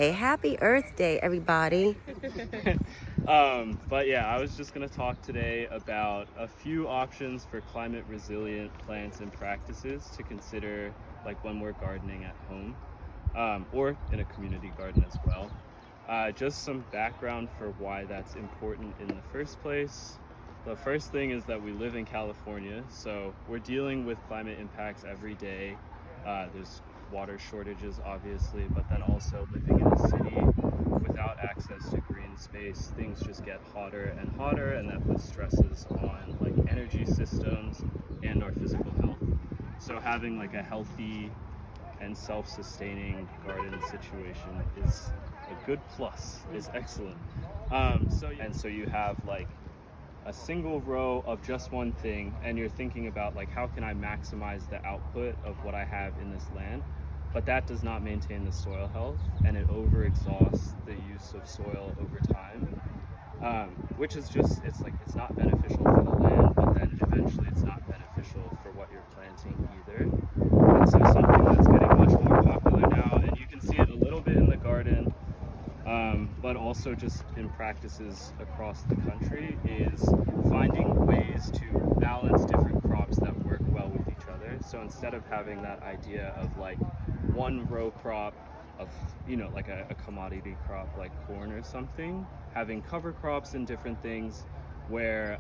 Hey, happy Earth Day, everybody. But yeah, I was just going to talk today about a few options for climate resilient plants and practices to consider, like when we're gardening at home, or in a community garden as well. Just some background for why that's important in the first place. The first thing is that we live in California, so we're dealing with climate impacts every day. There's water shortages, obviously, but then also living in a city without access to green space, things just get hotter and hotter, and that puts stresses on like energy systems and our physical health. So having like a healthy and self-sustaining garden situation is a good plus, is excellent. So you have like a single row of just one thing, and you're thinking about like, how can I maximize the output of what I have in this land? But that does not maintain the soil health, and it overexhausts the use of soil over time, which is just, it's not beneficial for the land, but then eventually it's not beneficial for what you're planting either. And so something that's getting much more popular now, and you can see it a little bit in the garden, but also just in practices across the country, is finding ways to balance different crops that work well with each other. So instead of having that idea of like one row crop of, like a commodity crop like corn or something, having cover crops and different things where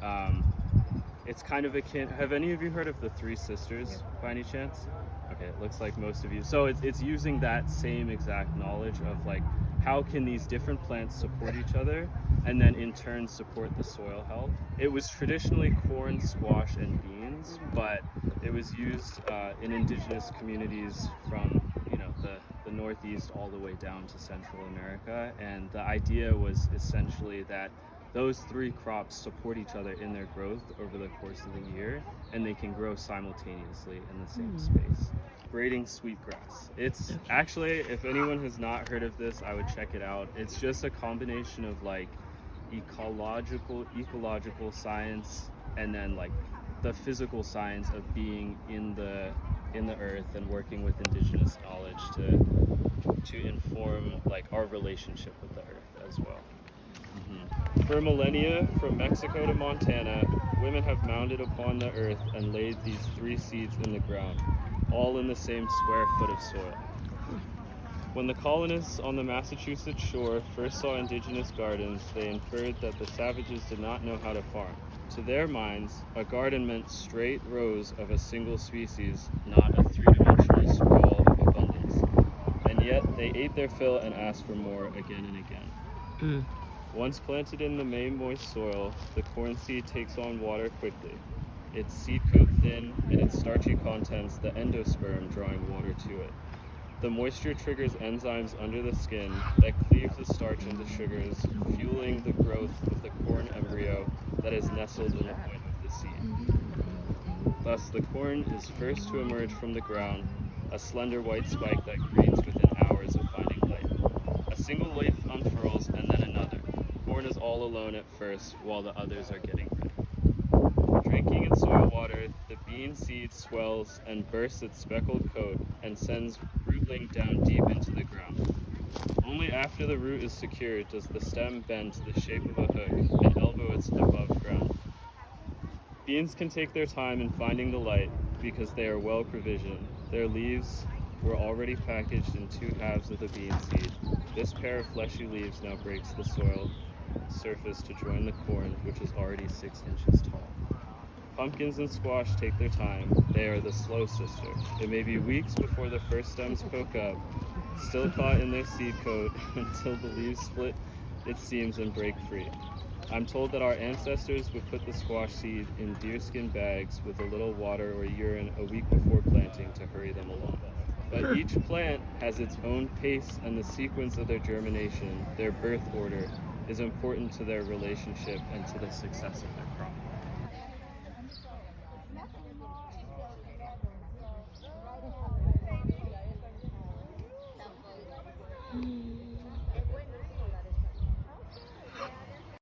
it's kind of akin. Have any of you heard of the Three Sisters by any chance? Okay, it looks like most of you. So it's using that same exact knowledge of like, how can these different plants support each other and then in turn support the soil health? It was traditionally corn, squash, and beans, but it was used in indigenous communities from the Northeast all the way down to Central America. And the idea was essentially that those three crops support each other in their growth over the course of the year, and they can grow simultaneously in the same space. Braiding Sweetgrass. It's actually, if anyone has not heard of this, I would check it out. It's just a combination of like ecological science and then like the physical science of being in the earth and working with indigenous knowledge to inform like our relationship with the earth as well. For millennia, from Mexico to Montana, women have mounded upon the earth and laid these three seeds in the ground, all in the same square foot of soil. When the colonists on the Massachusetts shore first saw indigenous gardens, they inferred that the savages did not know how to farm. To their minds, a garden meant straight rows of a single species, not a three-dimensional sprawl of abundance. And yet, they ate their fill and asked for more again and again. Once planted in the moist soil, the corn seed takes on water quickly. Its seed coat thin, and its starchy contents the endosperm drawing water to it. The moisture triggers enzymes under the skin that cleave the starch into sugars, fueling the growth of the corn embryo that is nestled in the point of the seed. Thus, the corn is first to emerge from the ground, a slender white spike that greens within hours of finding light. A single leaf unfurls and then another. Corn is all alone at first, while the others are getting ready. Drinking in soil water, the bean seed swells and bursts its speckled coat and sends rootling down deep into the ground. Only after the root is secured does the stem bend to the shape of a hook and elbow its above ground. Beans can take their time in finding the light because they are well provisioned. Their leaves were already packaged in two halves of the bean seed. This pair of fleshy leaves now breaks the soil surface to join the corn, which is already 6 inches tall. Pumpkins and squash take their time. They are the slow sister. It may be weeks before the first stems poke up, still caught in their seed coat until the leaves split its seams and break free. I'm told that our ancestors would put the squash seed in deerskin bags with a little water or urine a week before planting to hurry them along. But each plant has its own pace, and the sequence of their germination, their birth order, is important to their relationship and to the success of their